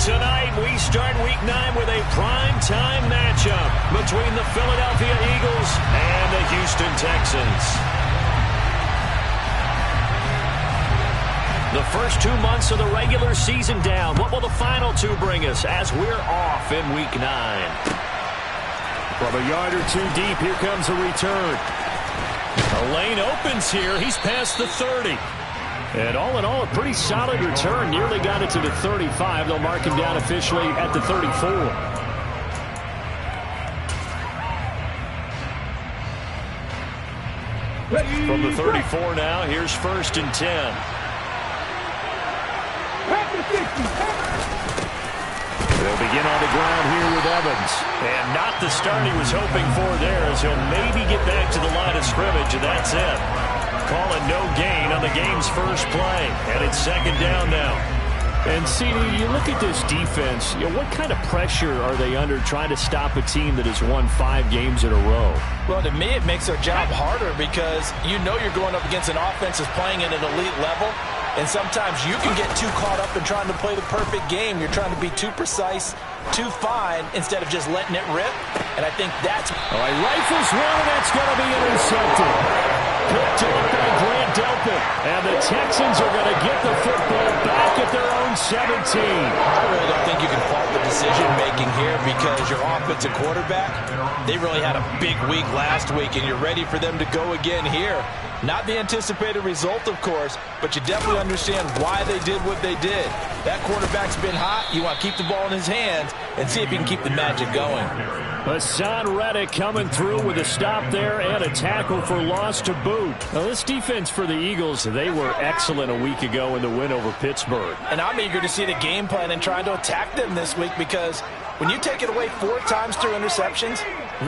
Tonight, we start Week 9 with a prime-time matchup between the Philadelphia Eagles and the Houston Texans. The first 2 months of the regular season down. What will the final 2 bring us as we're off in Week 9? From a yard or 2 deep, here comes a return. A lane opens here. He's past the 30. And all in all, a pretty solid return. Nearly got it to the 35. They'll mark him down officially at the 34. From the 34 now, here's 1st and 10. They'll begin on the ground here with Evans. And not the start he was hoping for there, as he'll maybe get back to the line of scrimmage, and that's it. Calling no gain on the game's first play. And it's 2nd down now. And, CD, you look at this defense, what kind of pressure are they under trying to stop a team that has won 5 games in a row? Well, to me, it makes their job harder because you know you're going up against an offense that's playing at an elite level. And sometimes you can get too caught up in trying to play the perfect game. You're trying to be too precise, too fine, instead of just letting it rip. And I think that's... All right, rifles one, and that's going to be intercepted. Picked up by Grant Delpit. And the Texans are going to get the football back at their own 17. I really don't think you can fault the decision-making here because your offensive quarterback, they really had a big week last week, and you're ready for them to go again here. Not the anticipated result, of course, but you definitely understand why they did what they did. That quarterback's been hot. You want to keep the ball in his hands and see if he can keep the magic going. Hassan Reddick coming through with a stop there and a tackle for loss to boot. Now, this defense for the Eagles, they were excellent a week ago in the win over Pittsburgh. And I'm eager to see the game plan and trying to attack them this week because when you take it away 4 times through interceptions,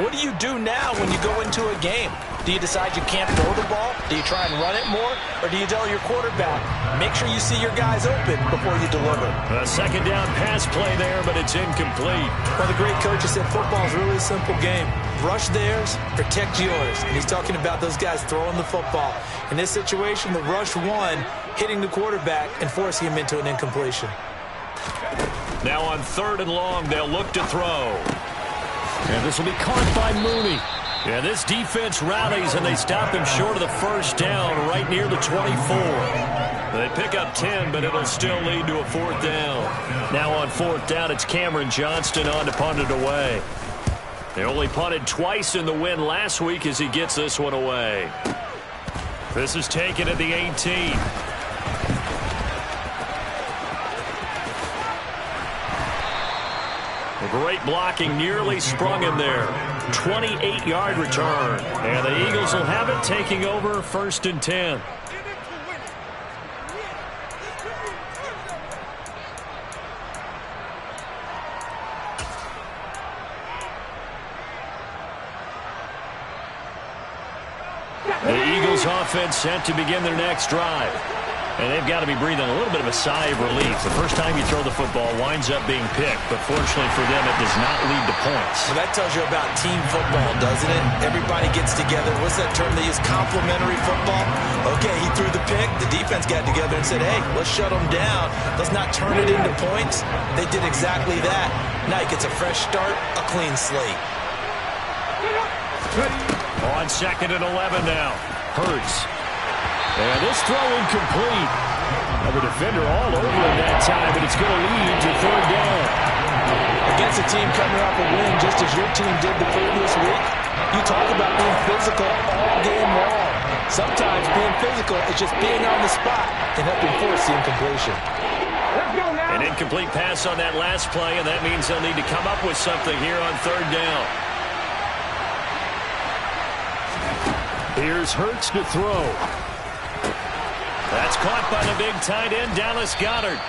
what do you do now when you go into a game? Do you decide you can't throw the ball? Do you try and run it more? Or do you tell your quarterback, make sure you see your guys open before you deliver? A 2nd down pass play there, but it's incomplete. Well, the great coach has said football is really a simple game. Rush theirs, protect yours. And he's talking about those guys throwing the football. In this situation, the rush one, hitting the quarterback and forcing him into an incompletion. Now on 3rd and long, they'll look to throw. And this will be caught by Mooney. Yeah, this defense rallies, and they stop him short of the 1st down right near the 24. They pick up 10, but it'll still lead to a 4th down. Now on 4th down, it's Cameron Johnston on to punt it away. They only punted twice in the win last week as he gets this one away. This is taken at the 18. Great blocking, nearly sprung him there. 28-yard return. And the Eagles will have it, taking over 1st and 10. The Eagles offense set to begin their next drive. And they've got to be breathing a little bit of a sigh of relief. The first time you throw the football winds up being picked, but fortunately for them, it does not lead to points. Well, that tells you about team football, doesn't it? Everybody gets together. What's that term they use? Complementary football? Okay, he threw the pick. The defense got together and said, hey, let's shut them down. Let's not turn it into points. They did exactly that. Now he gets a fresh start, a clean slate. On 2nd and 11 now. Hurts. And this throw incomplete. Now the defender all over him that time, but it's going to lead to 3rd down. Against a team coming off a win just as your team did the previous week, you talk about being physical all game long. Sometimes being physical is just being on the spot and helping force the incompletion. An incomplete pass on that last play, and that means they'll need to come up with something here on 3rd down. Here's Hurts to throw. That's caught by the big tight end, Dallas Goedert.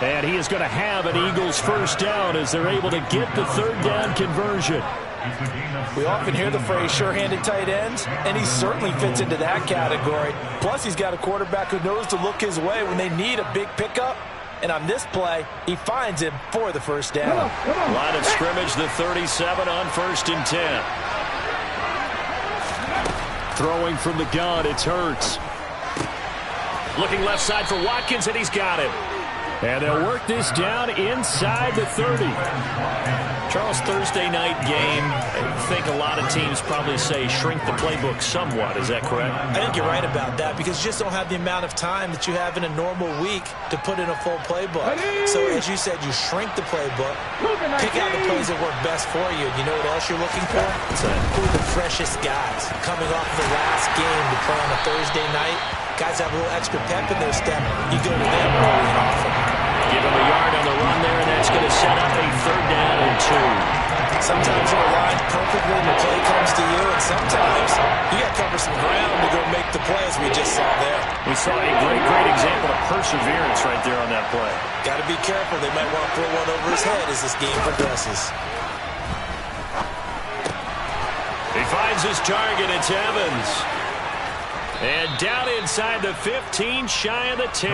And he is going to have an Eagles 1st down as they're able to get the 3rd down conversion. We often hear the phrase sure-handed tight ends, and he certainly fits into that category. Plus, he's got a quarterback who knows to look his way when they need a big pickup. And on this play, he finds him for the 1st down. Line of scrimmage, the 37 on 1st and 10. Throwing from the gun, it's Hurts. Looking left side for Watkins, and he's got him. And they'll work this down inside the 30. Charles, Thursday night game, I think a lot of teams probably say shrink the playbook somewhat. Is that correct? I think you're right about that because you just don't have the amount of time that you have in a normal week to put in a full playbook. So as you said, you shrink the playbook, pick out the plays that work best for you. You know what else you're looking for? Who are the freshest guys coming off the last game to play on a Thursday night? Guys have a little extra pep in their step. You go to them early and often. Give him a yard on the run there, and that's going to set up a 3rd down and 2. Sometimes you're aligned perfectly and the play comes to you, and sometimes you got to cover some ground to go make the play, as we just saw there. We saw a great example of perseverance right there on that play. Got to be careful. They might want to throw one over his head as this game progresses. He finds his target. It's Evans. And down inside the 15, shy of the 10.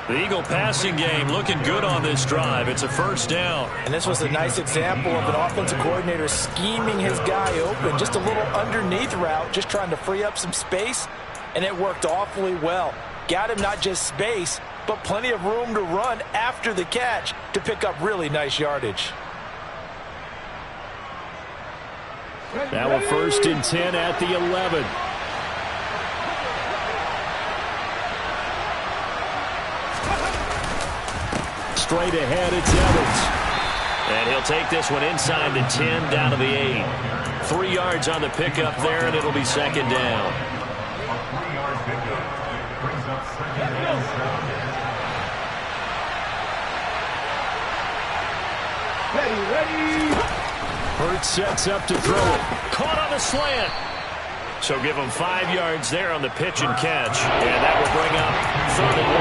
The Eagle passing game looking good on this drive. It's a 1st down. And this was a nice example of an offensive coordinator scheming his guy open. Just a little underneath route, just trying to free up some space. And it worked awfully well. Got him not just space, but plenty of room to run after the catch to pick up really nice yardage. Now a 1st and 10 at the 11. Straight ahead, it's Evans. And he'll take this one inside the 10, down to the 8. 3 yards on the pickup there, and it'll be 2nd down. Ready. Hurts sets up to throw it. Caught on the slant. So give him 5 yards there on the pitch and catch. And that will bring up 3rd and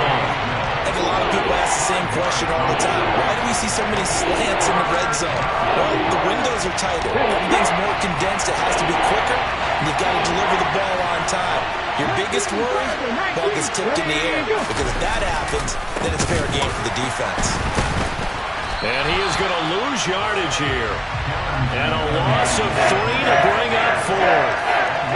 1. I think a lot of people ask the same question all the time. Why do we see so many slants in the red zone? Well, the windows are tighter. Everything's more condensed. It has to be quicker, and you've got to deliver the ball on time. Your biggest worry? Ball gets tipped in the air, because if that happens, then it's fair game for the defense. And he is going to lose yardage here. And a loss of 3 to bring up 4.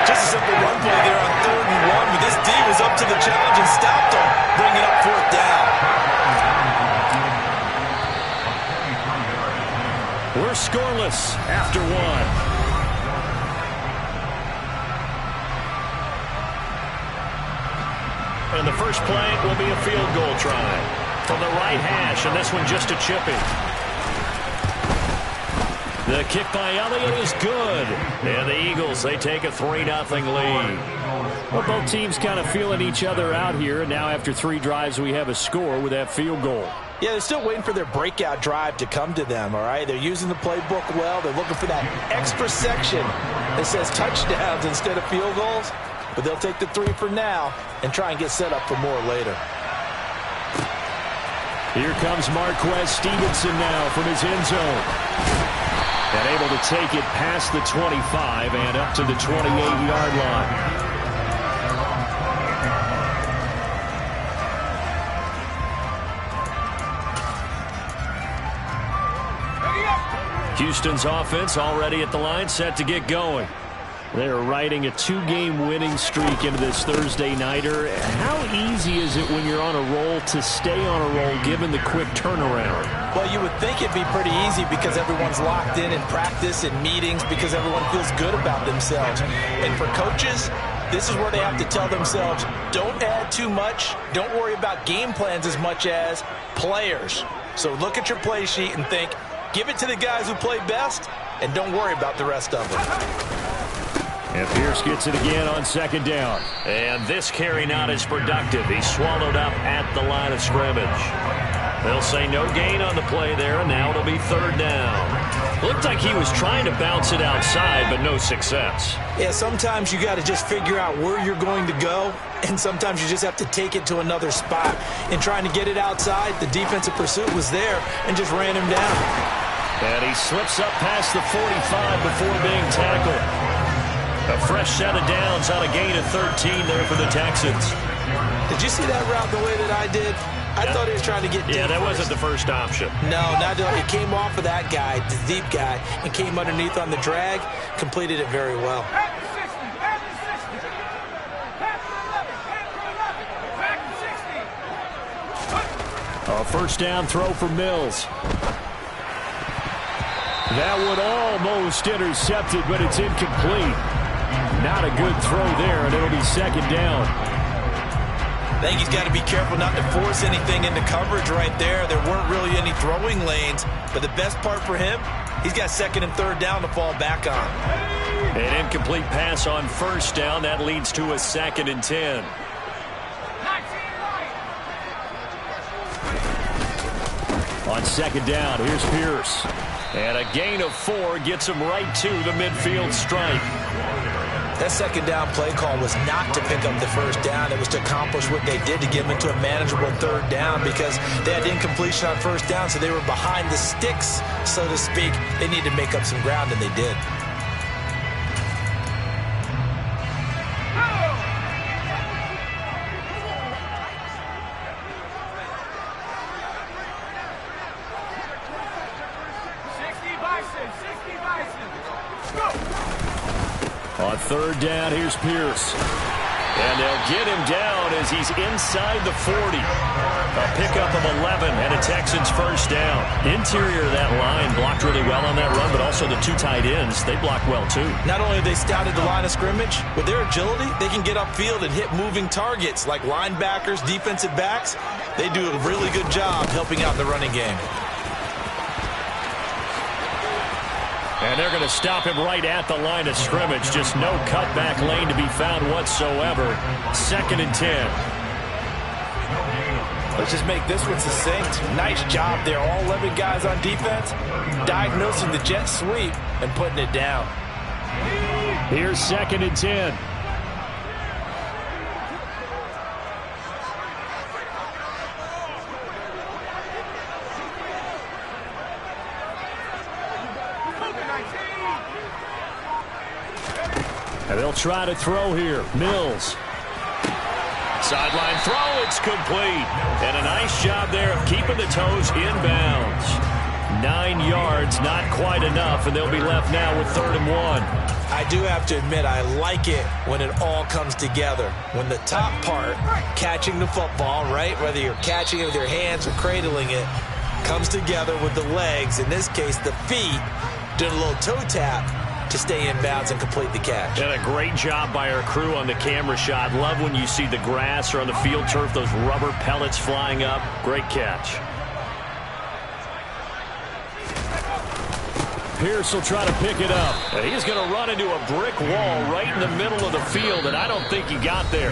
Just a simple run play there on 3rd and 1, but this D was up to the challenge and stopped him, bringing up 4th down. We're scoreless after 1. And the first play will be a field goal try from the right hash, and this one just a chipping. The kick by Elliott is good. And the Eagles, they take a 3-0 lead. Well, both teams kind of feeling each other out here. And now after 3 drives, we have a score with that field goal. Yeah, they're still waiting for their breakout drive to come to them, all right? They're using the playbook well. They're looking for that extra section that says touchdowns instead of field goals. But they'll take the 3 for now and try and get set up for more later. Here comes Marquez Stevenson now from his end zone. And able to take it past the 25 and up to the 28-yard line. Houston's offense already at the line, set to get going. They're riding a 2-game winning streak into this Thursday nighter. How easy is it when you're on a roll to stay on a roll given the quick turnaround? Well, you would think it'd be pretty easy because everyone's locked in practice and meetings because everyone feels good about themselves. And for coaches, this is where they have to tell themselves, don't add too much. Don't worry about game plans as much as players. So look at your play sheet and think, give it to the guys who play best, and don't worry about the rest of them. And Pierce gets it again on 2nd down. And this carry not as productive. He's swallowed up at the line of scrimmage. They'll say no gain on the play there, and now it'll be 3rd down. Looked like he was trying to bounce it outside, but no success. Yeah, sometimes you got to just figure out where you're going to go, and sometimes you just have to take it to another spot. In trying to get it outside, the defensive pursuit was there and just ran him down. And he slips up past the 45 before being tackled. A fresh set of downs on a gain of 13 there for the Texans. Did you see that route the way that I did? I thought he was trying to get deep. Yeah, that wasn't the first option. No, not it came off of that guy, the deep guy, and came underneath on the drag, completed it very well. A first down throw for Mills. That one almost intercepted, but it's incomplete. Not a good throw there, and it'll be second down. I think he's got to be careful not to force anything into coverage right there. There weren't really any throwing lanes, but the best part for him, he's got second and third down to fall back on. An incomplete pass on first down. That leads to a 2nd and 10. On second down, here's Pierce. And a gain of 4 gets him right to the midfield stripe. That second down play call was not to pick up the first down. It was to accomplish what they did to get them into a manageable third down because they had incompletion on first down, so they were behind the sticks, so to speak. They needed to make up some ground, and they did. On third down, here's Pierce. And they'll get him down as he's inside the 40. A pickup of 11 and a Texans first down. Interior of that line blocked really well on that run, but also the 2 tight ends, they blocked well too. Not only have they scouted the line of scrimmage, with their agility, they can get upfield and hit moving targets like linebackers, defensive backs. They do a really good job helping out in the running game. And they're going to stop him right at the line of scrimmage. Just no cutback lane to be found whatsoever. 2nd and 10. Let's just make this one succinct. Nice job there. All 11 guys on defense diagnosing the jet sweep and putting it down. Here's 2nd and 10. And they'll try to throw here. Mills. Sideline throw, it's complete. And a nice job there of keeping the toes inbounds. 9 yards, not quite enough, and they'll be left now with 3rd and 1. I do have to admit, I like it when it all comes together. When the top part, catching the football, right, whether you're catching it with your hands or cradling it, comes together with the legs, in this case the feet, doing a little toe tap to stay in bounds and complete the catch. And a great job by our crew on the camera shot. Love when you see the grass or on the field turf, those rubber pellets flying up. Great catch. Pierce will try to pick it up. And he's going to run into a brick wall right in the middle of the field, and I don't think he got there.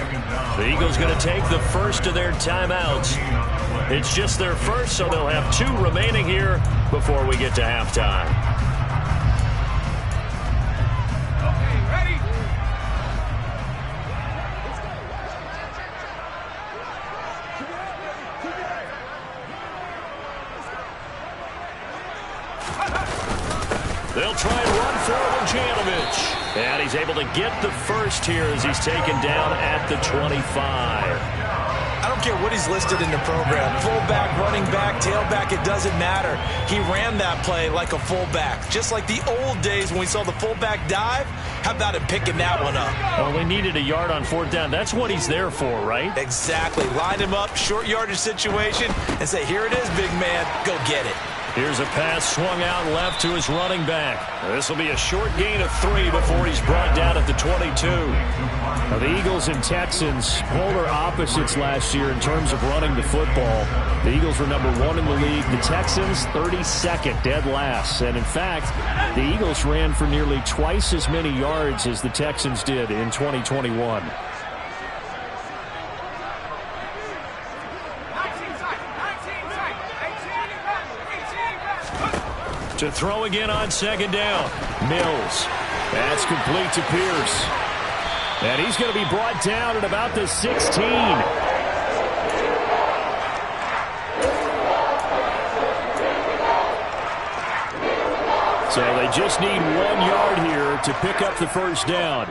The Eagles going to take the first of their timeouts. It's just their first, so they'll have 2 remaining here before we get to halftime. They'll try and run for Vujanovic. And he's able to get the first here as he's taken down at the 25. I don't care what he's listed in the program. Fullback, running back, tailback, it doesn't matter. He ran that play like a fullback. Just like the old days when we saw the fullback dive. How about him picking that one up? Well, they needed a yard on 4th down. That's what he's there for, right? Exactly. Line him up, short yardage situation, and say, here it is, big man. Go get it. Here's a pass swung out left to his running back. This will be a short gain of 3 before he's brought down at the 22. Now, the Eagles and Texans, polar opposites last year in terms of running the football. The Eagles were number 1 in the league. The Texans, 32nd, dead last. And, in fact, the Eagles ran for nearly twice as many yards as the Texans did in 2021. To throw again on 2nd down. Mills. That's complete to Pierce. And he's going to be brought down at about the 16. So they just need 1 yard here to pick up the first down.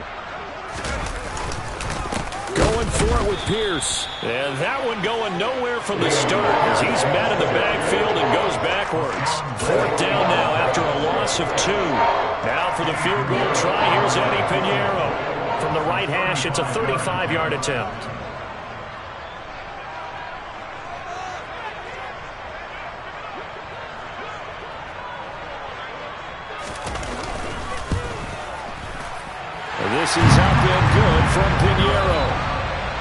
Going for it with Pierce. And that one going nowhere from the start as he's met in the backfield and goes backwards. 4th down now after a loss of 2. Now for the field goal try, here's Eddie Pinheiro. From the right hash, it's a 35-yard attempt. This is up and good from Pinheiro.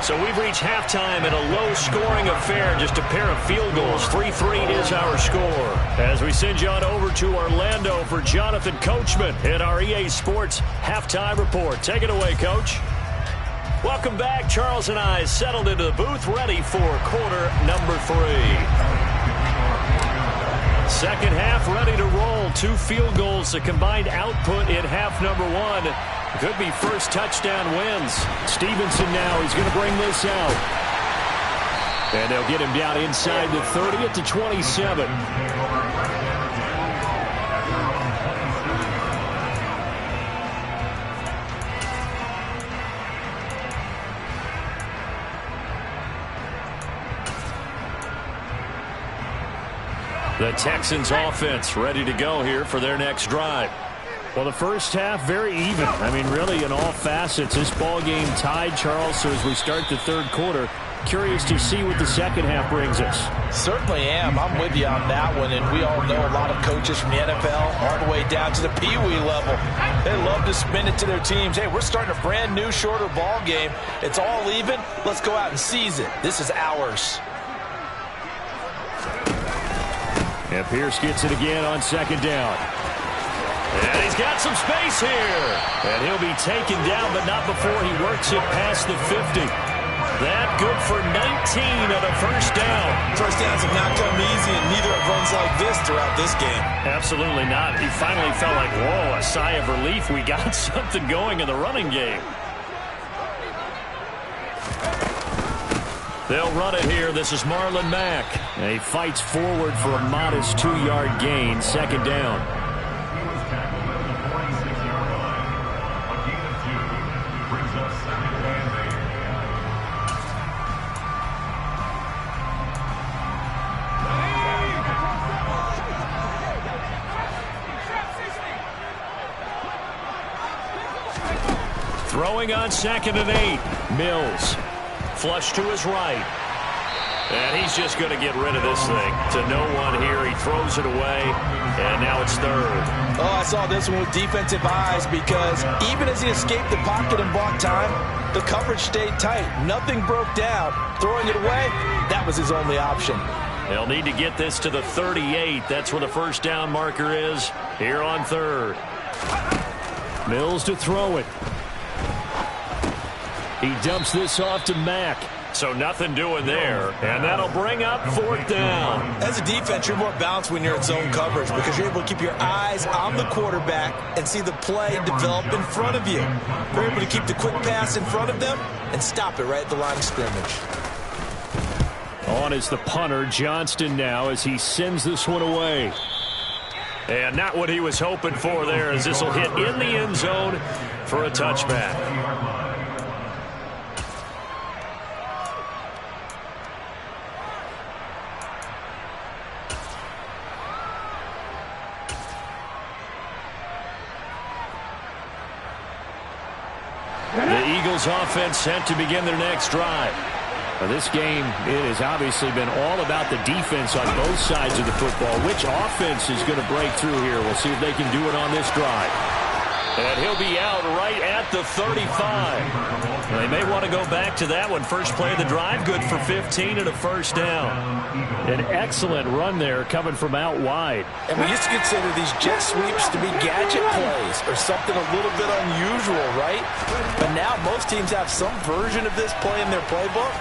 So we've reached halftime in a low-scoring affair, just a pair of field goals. 3-3 is our score. As we send you on over to Orlando for Jonathan Coachman in our EA Sports Halftime Report. Take it away, Coach. Welcome back. Charles and I settled into the booth, ready for quarter number 3. Second half ready to roll. 2 field goals, the combined output in half number 1. Could be first touchdown wins. Stevenson now, he's going to bring this out. And they'll get him down inside the 30 at the 27. The Texans offense ready to go here for their next drive. Well, the first half, very even. I mean, really, in all facets, this ball game tied, Charles. So as we start the third quarter, curious to see what the second half brings us. Certainly am. I'm with you on that one. And we all know a lot of coaches from the NFL all the way down to the Pee-wee level. They love to spin it to their teams. Hey, we're starting a brand new, shorter ball game. It's all even. Let's go out and seize it. This is ours. And Pierce gets it again on second down. And he's got some space here. And he'll be taken down, but not before he works it past the 50. That good for 19 on a first down. First downs have not come easy, and neither have runs like this throughout this game. Absolutely not. He finally felt like, whoa, a sigh of relief. We got something going in the running game. They'll run it here. This is Marlon Mack. And he fights forward for a modest 2-yard gain. Second down. Throwing on 2nd and 8. Mills. Flush to his right. And he's just going to get rid of this thing. To no one here. He throws it away. And now it's third. Oh, I saw this one with defensive eyes because even as he escaped the pocket and bought time, the coverage stayed tight. Nothing broke down. Throwing it away, that was his only option. They'll need to get this to the 38. That's where the first down marker is here on third. Mills to throw it. He dumps this off to Mack. So nothing doing there. And that'll bring up 4th down. As a defense, you're more balanced when you're in zone coverage because you're able to keep your eyes on the quarterback and see the play develop in front of you. You're able to keep the quick pass in front of them and stop it right at the line of scrimmage. On is the punter, Johnston now, as he sends this one away. And not what he was hoping for there, as this will hit in the end zone for a touchback. The Eagles offense set to begin their next drive. Now this game, it has obviously been all about the defense on both sides of the football. Which offense is going to break through here? We'll see if they can do it on this drive. And he'll be out right at the 35. They may want to go back to that one. First play of the drive, good for 15 and a first down. An excellent run there coming from out wide. And we used to consider these jet sweeps to be gadget plays or something a little bit unusual, right? But now most teams have some version of this play in their playbook.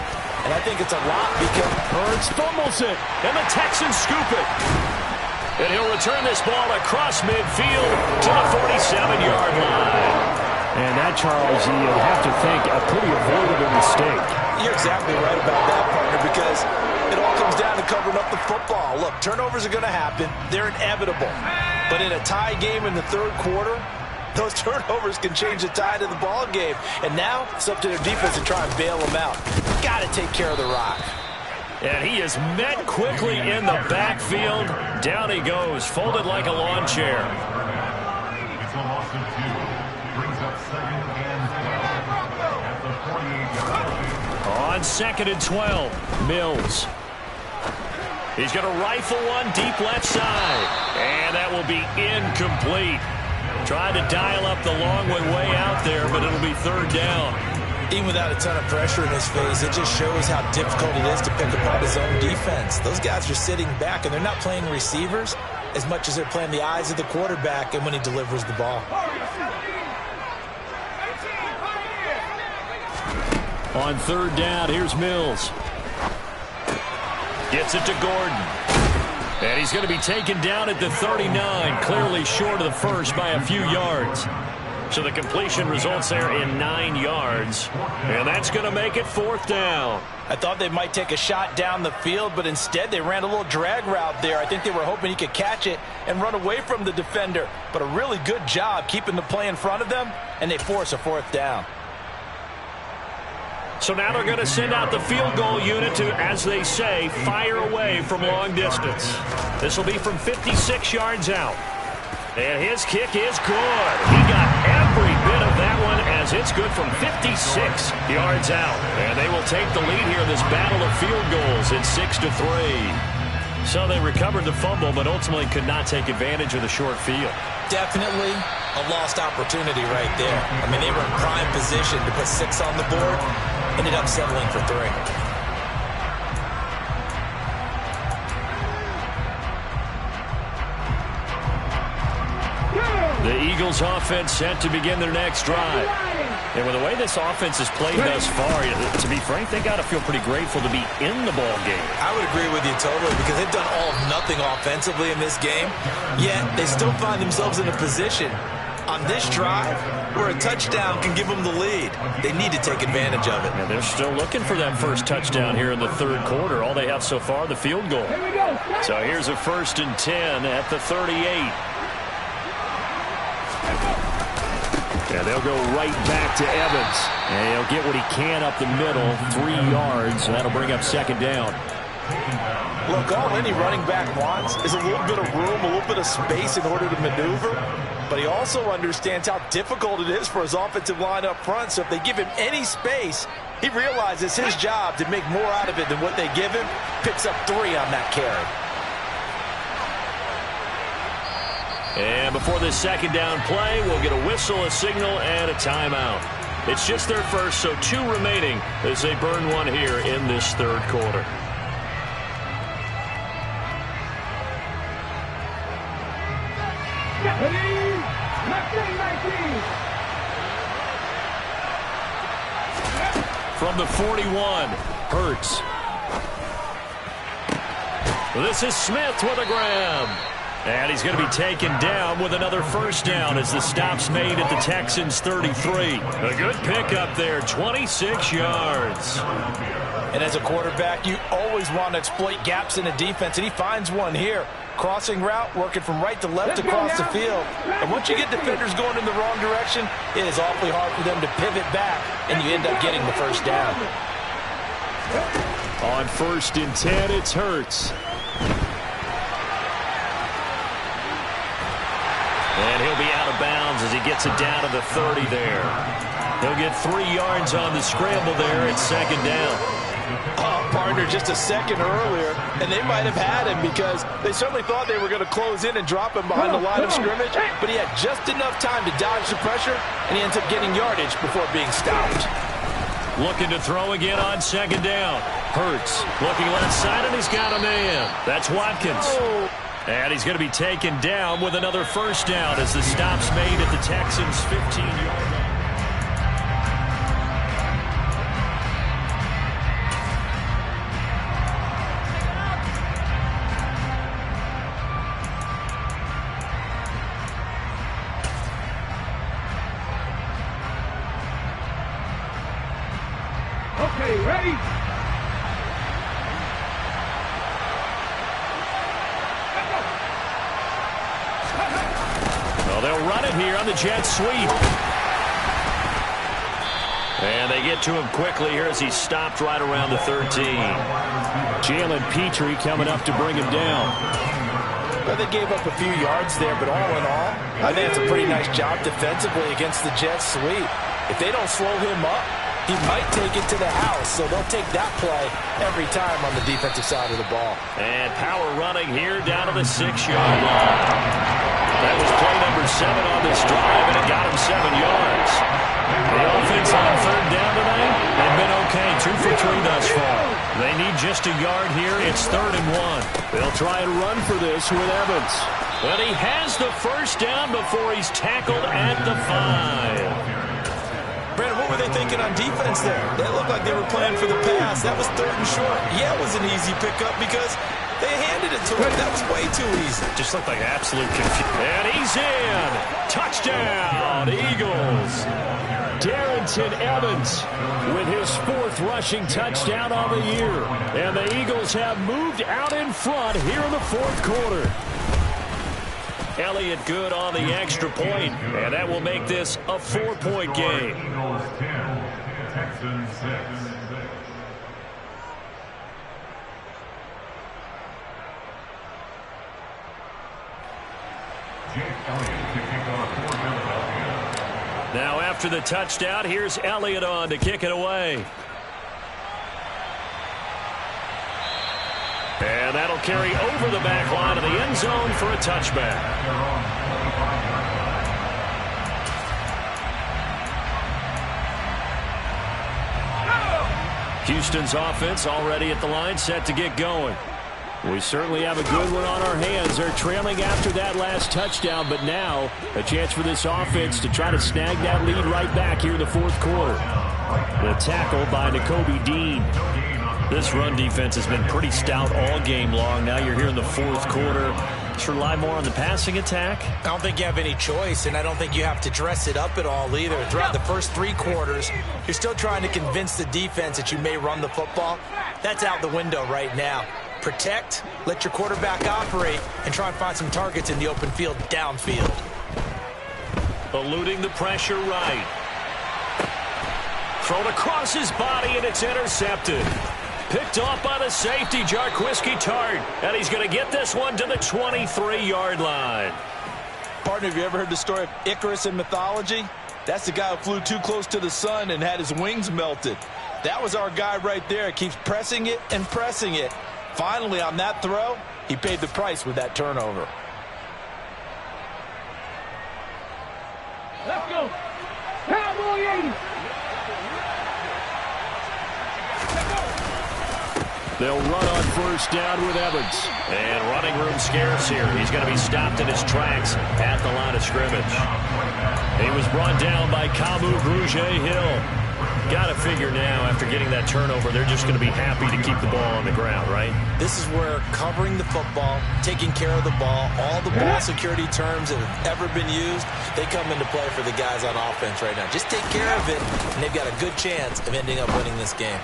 And I think it's a lot because Hurts fumbles it, and the Texans scoop it. And he'll return this ball across midfield to the 47-yard line. And that, Charles, you'll have to think a pretty avoidable mistake. You're exactly right about that, partner, because it all comes down to covering up the football. Look, turnovers are going to happen. They're inevitable. But in a tie game in the third quarter, those turnovers can change the tide of the ball game. And now it's up to their defense to try and bail them out. Got to take care of the rock. And he is met quickly in the backfield. Down he goes, folded like a lawn chair. On 2nd and 12, Mills. He's going to rifle one deep left side. And that will be incomplete. Tried to dial up the long way out there, but it'll be third down. Even without a ton of pressure in his face, it just shows how difficult it is to pick apart his own defense. Those guys are sitting back, and they're not playing receivers as much as they're playing the eyes of the quarterback and when he delivers the ball. On third down, here's Mills. Gets it to Gordon. And he's going to be taken down at the 39, clearly short of the first by a few yards. So the completion results there in 9 yards. And that's going to make it fourth down. I thought they might take a shot down the field, but instead they ran a little drag route there. I think they were hoping he could catch it and run away from the defender. But a really good job keeping the play in front of them, and they force a fourth down. So now they're going to send out the field goal unit to, as they say, fire away from long distance. This will be from 56 yards out. And his kick is good. He got every bit of that one as it's good from 56 yards out. And they will take the lead here in this battle of field goals at 6-3. So they recovered the fumble, but ultimately could not take advantage of the short field. Definitely a lost opportunity right there. I mean, they were in prime position to put 6 on the board. Ended up settling for 3. The Eagles offense set to begin their next drive. And with the way this offense has played thus far, to be frank, they got to feel pretty grateful to be in the ball game. I would agree with you totally, because they've done all of nothing offensively in this game, yet they still find themselves in a position on this drive where a touchdown can give them the lead. They need to take advantage of it. And they're still looking for that first touchdown here in the third quarter. All they have so far, the field goal. So here's a 1st and 10 at the 38. And they'll go right back to Evans. And he'll get what he can up the middle, 3 yards. And that'll bring up second down. Look, all any running back wants is a little bit of room, a little bit of space in order to maneuver. But he also understands how difficult it is for his offensive line up front. So if they give him any space, he realizes his job to make more out of it than what they give him. Picks up 3 on that carry. And before this second down play, we'll get a whistle, a signal, and a timeout. It's just their first, so 2 remaining as they burn one here in this third quarter. From the 41, Hurts. This is Smith with a grab. And he's going to be taken down with another first down as the stop's made at the Texans' 33. A good pickup there, 26 yards. And as a quarterback, you always want to exploit gaps in the defense, and he finds one here. Crossing route, working from right to left across the field. And once you get defenders going in the wrong direction, it is awfully hard for them to pivot back, and you end up getting the first down. On 1st and 10, it's Hurts. And he'll be out of bounds as he gets it down to the 30 there. He'll get 3 yards on the scramble there at second down. Partner just a second earlier, and they might have had him because they certainly thought they were going to close in and drop him behind the line of scrimmage, but he had just enough time to dodge the pressure, and he ends up getting yardage before being stopped. Looking to throw again on second down. Hurts looking left side, and he's got a man. That's Watkins. And he's going to be taken down with another first down as the stop's made at the Texans' 15-yard line. Okay, ready? Well, they'll run it here on the jet sweep. And they get to him quickly here as he stopped right around the 13. Jalen Petrie coming up to bring him down. Well, they gave up a few yards there, but all in all, I think it's a pretty nice job defensively against the jet sweep. If they don't slow him up, he might take it to the house, so they'll take that play every time on the defensive side of the ball. And power running here down to the 6-yard line. That was play number 7 on this drive, and it got him 7 yards. The offense on third down tonight, they've been okay, 2 for 3 thus far. They need just a yard here. It's 3rd and 1. They'll try and run for this with Evans. But he has the first down before he's tackled at the 5. Brandon, what were they thinking on defense there? They looked like they were playing for the pass. That was 3rd and short. Yeah, it was an easy pickup because they handed it to him. That was way too easy. Just looked like absolute confusion. And he's in. Touchdown, Eagles. Darrynton Evans with his 4th rushing touchdown on the year. And the Eagles have moved out in front here in the 4th quarter. Elliott good on the extra point, and that will make this a 4-point game. Eagles 10, Texans 6. Now after the touchdown, here's Elliott on to kick it away. And that'll carry over the back line of the end zone for a touchback. Houston's offense already at the line, set to get going. We certainly have a good one on our hands. They're trailing after that last touchdown, but now a chance for this offense to try to snag that lead right back here in the 4th quarter. The tackle by Nakobe Dean. This run defense has been pretty stout all game long. Now you're here in the 4th quarter. Just rely more on the passing attack. I don't think you have any choice, and I don't think you have to dress it up at all either. Throughout the first 3 quarters, you're still trying to convince the defense that you may run the football. That's out the window right now. Protect, let your quarterback operate, and try and find some targets in the open field downfield. Eluding the pressure right. Thrown across his body, and it's intercepted. Picked off by the safety, Jarquiski Tart. And he's going to get this one to the 23-yard line. Partner, have you ever heard the story of Icarus in mythology? That's the guy who flew too close to the sun and had his wings melted. That was our guy right there. Keeps pressing it and pressing it. Finally, on that throw, he paid the price with that turnover. Let's go. Cowboys! They'll run on first down with Evans. And running room scarce here. He's going to be stopped in his tracks at the line of scrimmage. He was brought down by Kamu Grugier-Hill. Got to figure now, after getting that turnover, they're just going to be happy to keep the ball on the ground, right? This is where covering the football, taking care of the ball, all the ball security terms that have ever been used, they come into play for the guys on offense right now. Just take care of it, and they've got a good chance of ending up winning this game.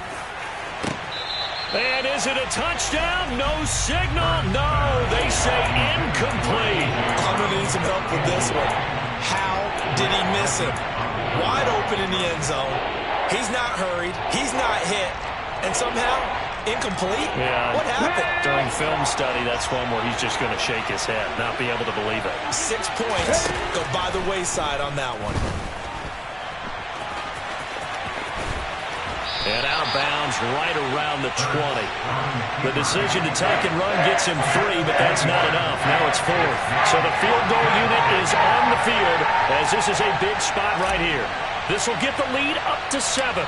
And is it a touchdown? No signal. No, they say incomplete. I'm going to need some help with this one. How did he miss him? Wide open in the end zone. He's not hurried. He's not hit. And somehow, incomplete? Yeah. What happened? During film study, that's one where he's just going to shake his head, not be able to believe it. 6 points go by the wayside on that one. And out of bounds right around the 20. The decision to tuck and run gets him 3, but that's not enough. Now it's 4th. So the field goal unit is on the field as this is a big spot right here. This will get the lead up to 7.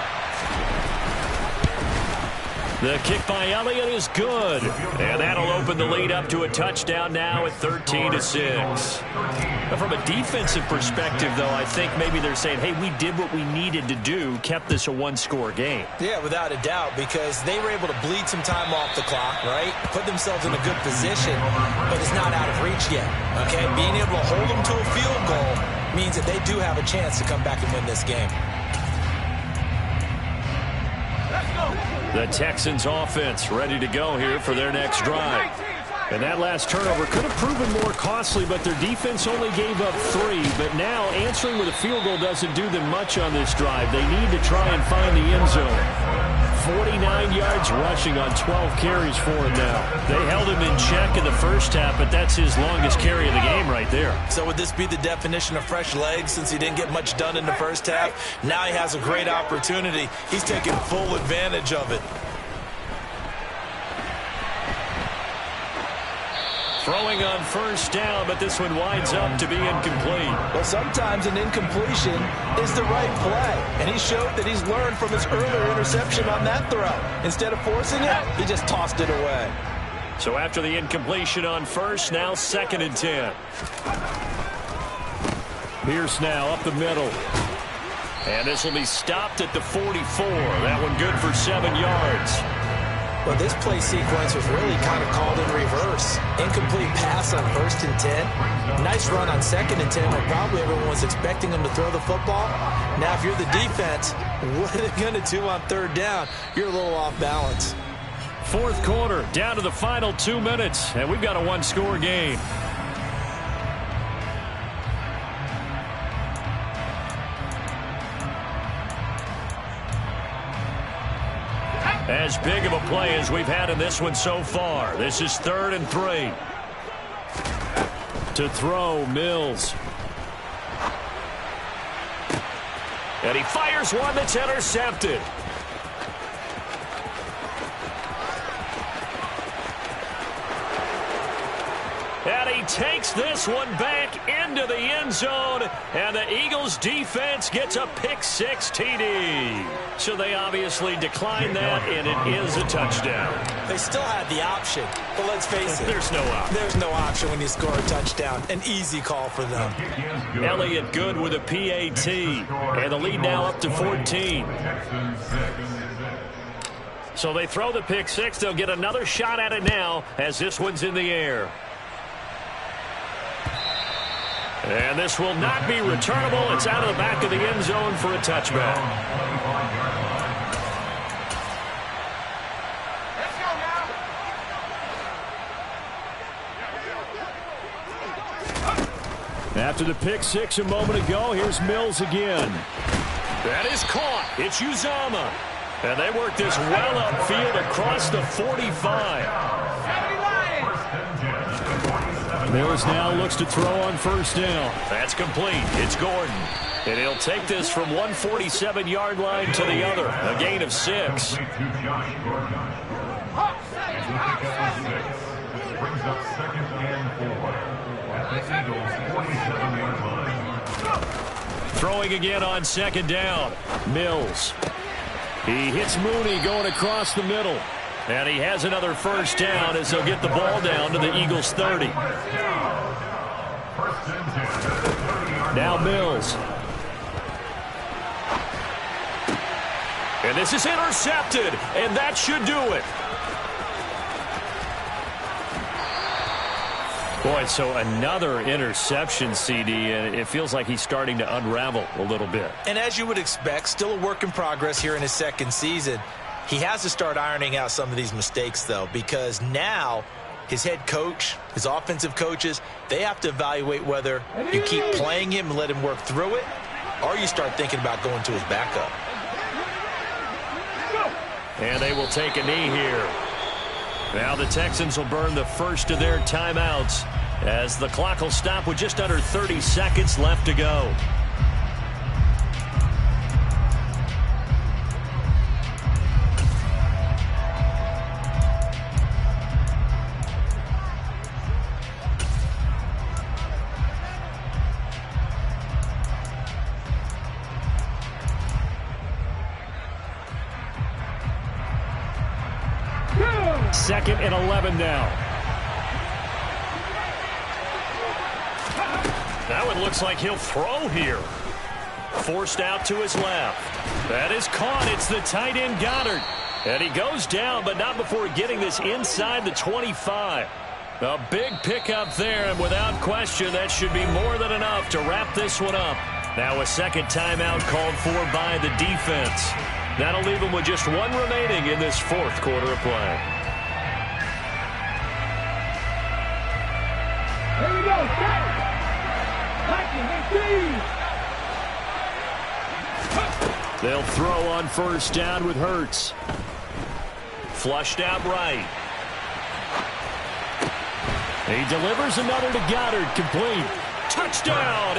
The kick by Elliott is good. And that'll open the lead up to a touchdown now at 13-6. But from a defensive perspective, though, I think maybe they're saying, hey, we did what we needed to do, kept this a one-score game. Yeah, without a doubt, because they were able to bleed some time off the clock, right? Put themselves in a good position, but it's not out of reach yet, okay? Being able to hold them to a field goal means that they do have a chance to come back and win this game. The Texans offense ready to go here for their next drive. And that last turnover could have proven more costly, but their defense only gave up 3. But now answering with a field goal doesn't do them much on this drive. They need to try and find the end zone. 49 yards rushing on 12 carries for him now. They held him in check in the first half, but that's his longest carry of the game right there. So would this be the definition of fresh legs since he didn't get much done in the first half? Now he has a great opportunity. He's taking full advantage of it. Throwing on first down, but this one winds up to be incomplete. Well, sometimes an incompletion is the right play. And he showed that he's learned from his earlier interception on that throw. Instead of forcing it, he just tossed it away. So after the incompletion on first, now 2nd and 10. Pierce now up the middle. And this will be stopped at the 44. That one good for 7 yards. Well, this play sequence was really kind of called in reverse. Incomplete pass on 1st and 10. Nice run on 2nd and 10 when probably everyone was expecting him to throw the football. Now, if you're the defense, what are they going to do on 3rd down? You're a little off balance. 4th quarter, down to the final 2 minutes, and we've got a 1-score game. As big of a play as we've had in this one so far. This is 3rd and 3. To throw, Mills. And he fires one that's intercepted. And he takes this one back into the end zone, and the Eagles defense gets a pick-6 TD. So they obviously declined that, and it is a touchdown. They still had the option, but let's face it. There's no option. There's no option when you score a touchdown. An easy call for them. Elliott good with a PAT, and the lead now up to 14. So they throw the pick-6. They'll get another shot at it now as this one's in the air. And this will not be returnable. It's out of the back of the end zone for a touchback. After the pick-6 a moment ago, here's Mills again. That is caught. It's Uzomah. And they work this well upfield across the 45. Mills now looks to throw on first down. That's complete. It's Gordon. And he'll take this from 147-yard line to the other. A gain of 6. Brings up 2nd and 4. At the Eagles' 47-yard line. Throwing again on 2nd down. Mills. He hits Mooney going across the middle. And he has another first down as he'll get the ball down to the Eagles' 30. Now Mills. And this is intercepted, and that should do it. Boy, so another interception, CD, and it feels like he's starting to unravel a little bit. And as you would expect, still a work in progress here in his 2nd season. He has to start ironing out some of these mistakes, though, because now his head coach, his offensive coaches, they have to evaluate whether you keep playing him and let him work through it, or you start thinking about going to his backup. And they will take a knee here. Now the Texans will burn the first of their timeouts as the clock will stop with just under 30 seconds left to go. Second and 11 now. That one looks like he'll throw here. Forced out to his left. That is caught. It's the tight end Goddard. And he goes down, but not before getting this inside the 25. A big pickup there, and without question, that should be more than enough to wrap this one up. Now a second timeout called for by the defense. That'll leave them with just one remaining in this 4th quarter of play. Here we go, set. They'll throw on first down with Hurts. Flushed out right. He delivers another to Goddard, complete. Touchdown!